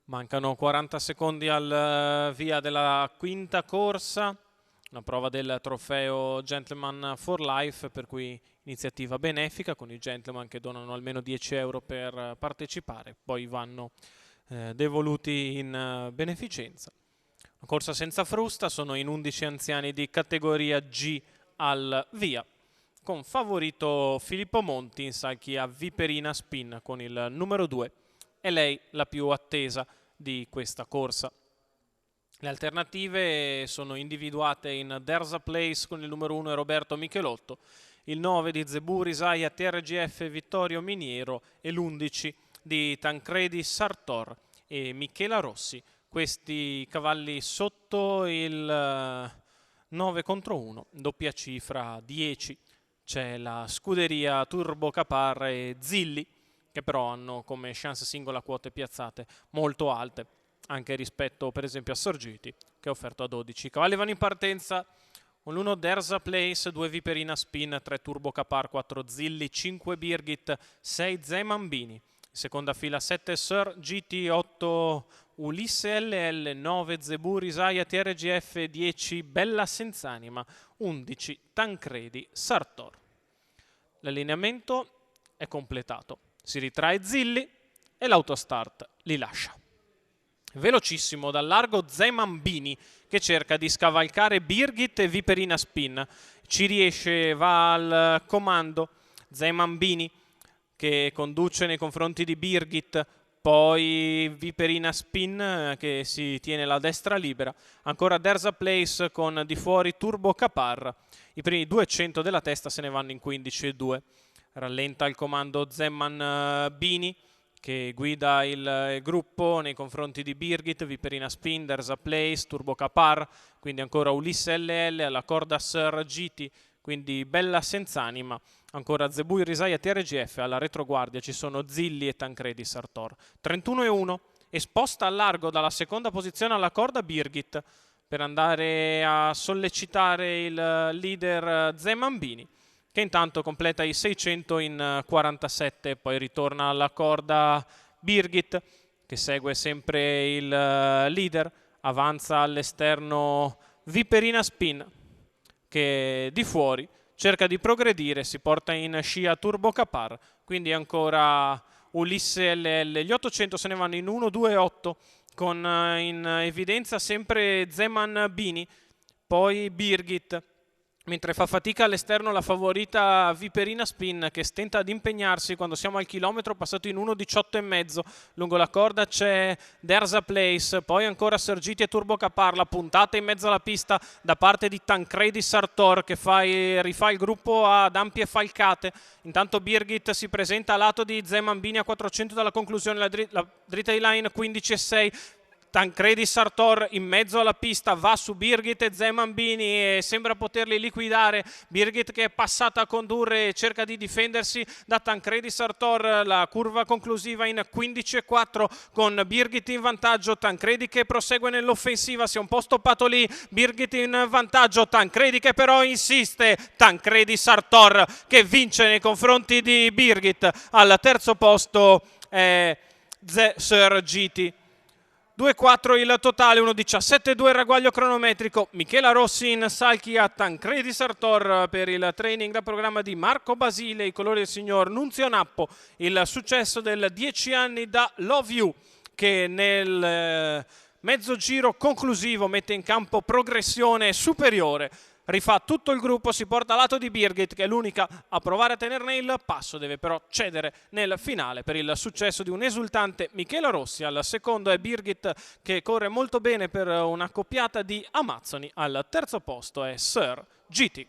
Mancano 40 secondi al via della quinta corsa, una prova del trofeo Gentleman for Life, per cui iniziativa benefica con i gentleman che donano almeno 10 euro per partecipare, poi vanno devoluti in beneficenza. Una corsa senza frusta, sono in 11 anziani di categoria G al via, con favorito Filippo Monti in salchi a Viperina Spin con il numero 2. È lei la più attesa di questa corsa. Le alternative sono individuate in There's a Place con il numero 1 Roberto Michelotto, il 9 di Zebù Risaia TRGF Vittorio Miniero e l'11 di Tancredi Sartor e Michela Rossi. Questi cavalli sotto il 9 contro 1, doppia cifra 10. C'è la scuderia Turbo Capar e Zilli, che però hanno come chance singola quote piazzate molto alte, anche rispetto per esempio a Sorgiti, che è offerto a 12. I cavalli vanno in partenza, con l'1 There's a Place, 2 Viperina Spin, 3 Turbo Capar, 4 Zilli, 5 Birgit, 6 Zemambini. In seconda fila 7 Sir GT, 8 Ulisse LL, 9 Zebù Risaia TRGF, 10 Bella Senz'anima, 11 Tancredi Sartor. L'allineamento è completato. Si ritrae Zilli e l'autostart li lascia. Velocissimo dal largo Zemambini che cerca di scavalcare Birgit e Viperina Spin. Ci riesce, va al comando Zemambini che conduce nei confronti di Birgit, poi Viperina Spin che si tiene la destra libera, ancora There's a Place con di fuori Turbo Capar. I primi 200 della testa se ne vanno in 15,2. Rallenta il comando Zemambini che guida il gruppo nei confronti di Birgit, Viperina Spin, There's a Place, Turbo Capar, quindi ancora Ulisse LL, alla corda Sir GT, quindi Bella Senz'anima, ancora Zebù Risaia TRGF, alla retroguardia ci sono Zilli e Tancredi Sartor. 31,1 e sposta al largo dalla seconda posizione alla corda Birgit per andare a sollecitare il leader Zemambini, che intanto completa i 600 in 47, poi ritorna alla corda Birgit, che segue sempre il leader, avanza all'esterno Viperina Spin, che di fuori cerca di progredire, si porta in scia Turbo Capar, quindi ancora Ulisse LL. Gli 800 se ne vanno in 1-2-8, con in evidenza sempre Zemambini, poi Birgit, mentre fa fatica all'esterno la favorita Viperina Spin, che stenta ad impegnarsi quando siamo al chilometro passato in 1,18,5. Lungo la corda c'è There's a Place, poi ancora Sergiti e Turbo Capar, la puntata in mezzo alla pista da parte di Tancredi Sartor che rifà il gruppo ad ampie falcate. Intanto Birgit si presenta a lato di Zemambini a 400 dalla conclusione, la dritta di line 15,6. Tancredi Sartor in mezzo alla pista va su Birgit e Zemambini e sembra poterli liquidare. Birgit che è passata a condurre e cerca di difendersi da Tancredi Sartor. La curva conclusiva in 15,4 con Birgit in vantaggio. Tancredi che prosegue nell'offensiva, si è un po' stoppato lì. Birgit in vantaggio, Tancredi che però insiste. Tancredi Sartor che vince nei confronti di Birgit. Al terzo posto è Sir GT. 2,4 il totale, 1,17,2 il ragguaglio cronometrico. Michela Rossi in salchi a Tancredi Sartor per il training da programma di Marco Basile, i colori del signor Nunzio Nappo, il successo del 10 anni da Love You, che nel mezzo giro conclusivo mette in campo progressione superiore. Rifà tutto il gruppo, si porta a lato di Birgit che è l'unica a provare a tenerne il passo, deve però cedere nel finale per il successo di un esultante Michela Rossi. Al secondo è Birgit che corre molto bene per una coppiata di Amazzoni, al terzo posto è Sir GT.